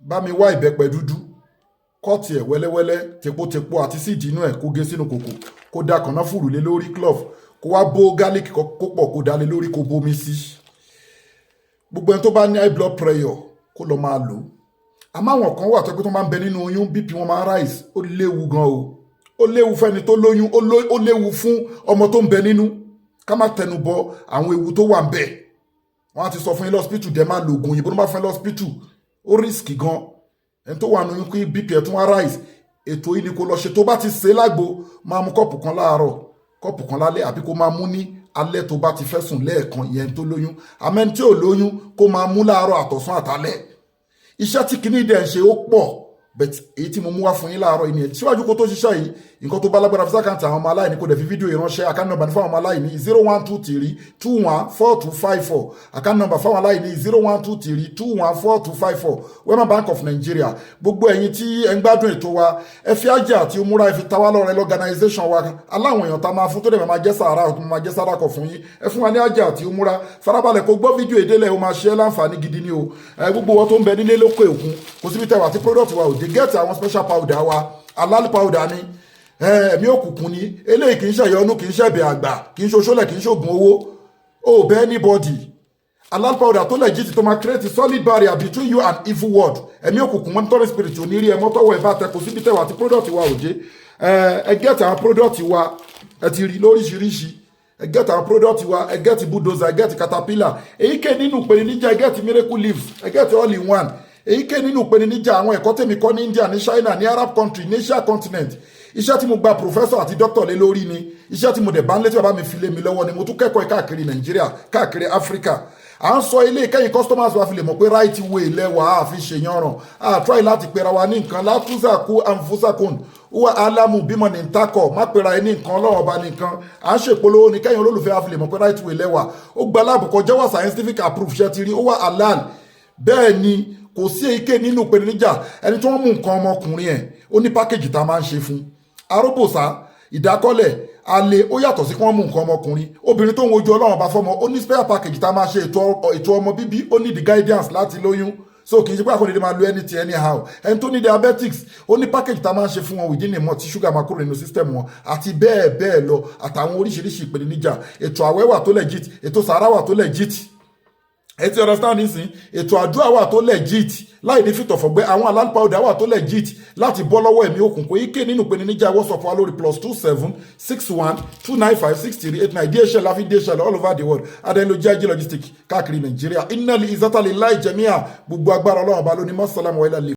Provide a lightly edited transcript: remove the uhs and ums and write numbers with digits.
bá mi wá ìbẹ́pẹ dúdú kọ́ọ̀tì ẹ̀ wẹ́lẹ́wẹ́lẹ́ tepo àti síìdì inú ẹ̀ kó gé sínú kòkò kó da kànáfùrù lé lórí clove kó wá bó garlic kó pọ̀ kó da lé lórí kó bomi sí. gbogbo ẹni tó bá ní high blood pressure kó lọ máa lò ó. àmọ́ àwọn kan wà tó pé tó máa ń bẹ nínú oyún bp wọn máa rise ó léwu gan o. ó léwu fẹ́ni tó lóyún ó léwu fún ọmọ tó ń bẹ nínú. ká má tẹnu bọ àwọn ewu tó wà ń bẹ. wọ́n á ti sọ fún yín lọ́sípítù dẹ̀ máa lo oògùn òyìnbó tó bá fẹ́ lọ́sípítù ó risk gan. ẹni tó wà nínú kí bp ẹ̀ tún wá rise ètò yìí ni kò lọ ṣe tó bá ti ṣe lágbo máa mu kọ́ọ̀pù kan láàárọ̀ kọ́ọ̀pù kan lálẹ́ àbí kó máa mú ní alẹ́ tó bá ti fẹ́ sùn lẹ́ẹ̀kan ìyẹn tó lóyún àmẹ́ni tí ò lóyún kó máa mú láàárọ̀ àtọ̀sán àtàlẹ́. iṣẹ́ tí kìíní dẹ̀ ń ṣe ó pọ̀ bẹ́ẹ̀ èyí tí mo mú wá fún yín láàárọ̀ yìí nìyẹn síwájú kó tó ṣiṣẹ́ yìí nǹkan tó bá lágbára fi sákàǹtì àwọn ọmọ aláìní kó dẹ̀ fi fídíò ìránṣẹ́ àkáǹtì nọ́mbà ní fáwọn ọmọ aláìní 0123214254 àkáǹtì nọ́mbà fáwọn aláìní 0123214254 Wema Bank of Nigeria. gbogbo ẹ̀yin tí ẹ ń gbádùn ètò wa ẹ fi Hajj àti umura ẹ fi tawá lọ́rẹ lọ́ganization wa aláwọn èèyàn tá máa fún tó dẹ̀ máa jẹ́ sàárà tó máa jẹ́ sàdákọ̀ fún yín ẹ fún wa ní Hajj àti umura farabalẹ̀ kó gbọ́ fídíò èdè lẹ̀ ó máa ṣe é láǹfààní gidi ni o. gbogbo wọn tó ń bẹ nílé lókè òkun kò síbi tẹwà tí product wa ò dé get àwọn special powder wa alal powder ni ẹ̀mí òkùnkùn ni eléyìí kì í ṣe ìyọnu kì í ṣe ẹ̀bẹ̀ àgbà kì í ṣe oṣólẹ̀ kì í ṣe oògùn owó o bẹ anybody alal powder tó legit tó máa create a solid barrier between you and evil world ẹ̀mí òkùnkùn monitoring spirit ò ní rí ẹ mọ́tọ́wọ́ ẹ̀ bá tẹ kò síbi tẹwà tí product wa ò dé ẹ get àwọn product wa ẹ ti rí lóríṣiríṣi ẹ get àwọn product wa ẹ get bulldozer ẹ get caterpillar èyíkéyìí nínú ìpèníjà ẹ get miracle leaves ẹ get all in one èyíkéyìí nínú ìpèníjà àwọn ẹ̀kọ́ tèmi kọ́ ní India ní China ní Arab country ní Asia continent iṣẹ́ tí mo gba professor àti doctor lé lórí ni iṣẹ́ tí mo dẹ̀ bá ń létí bàbá mi fi lé mi lọ́wọ́ ni mo tún kẹ́kọ̀ọ́ káàkiri Nàìjíríà káàkiri Africa à ń sọ ilé ìkẹyìn customers wa fi lè mọ̀ pé right way lẹ́wà á fi ṣèyànràn á try láti pera wa ní nǹkan látúnṣàkú àǹfọ̀ṣàkùn wà álámù bímọ ní ntakọ̀ má pera ẹni nǹkan ọlọ́wọ́ bá nìkan à ń ṣèpolówó ní kẹ́yìn olólùfẹ́ wa fi lè mọ̀ pé right way lẹ́wà ó gba láàbùkọ jẹ́wọ́ scientific approve ṣe ti rí ó wà halal bẹ́ẹ̀ ni kò sí èyíké nínú ìpèníjà ẹni tí wọ́n mú nǹkan ọmọkùnrin ẹ̀ ó ní pákéjì tá a máa ń ṣe fún aróbòsá ìdákọ́lẹ̀ alẹ́ ó yàtọ̀ sí kí wọ́n mú nǹkan ọmọkùnrin obìnrin tó ń wojú Ọlọ́run bá fọ́mọ ó ní spare package tá a máa ṣe ètò ọmọ bíbí ó ní the guidance láti lóyún so kì í ṣe pé àkọlẹ̀ máa lo anything anyhow ẹni tó ní diabetics ó ní package tá a máa ṣe fún wọn within a month tí ṣúgà máa kúrò nínú system wọn àti bẹ́ẹ̀ bẹ́ẹ̀ lọ àtàwọn oríṣiríṣi ìpèníjà ètò àwẹ̀ wà tó legit ètò sàárà wà tó legit ẹ ti understand nísìn ètò àdúrà wà tó legit láì ní fìtọ̀ fọ̀gbẹ́ àwọn alal powder wà tó legit láti bọ́ lọ́wọ́ ẹ̀mí òkùnkùn ike nínú ìpèníjà WhatsApp wa lórí +2761295638 DHL láfi DHL all over the world adẹ́nlójì ajé logistic káàkiri Nàìjíríà innal izzata lillahi jami'a gbogbo agbára Ọlọ́run ọba lóní mọ́sálàmù wa ilà lè.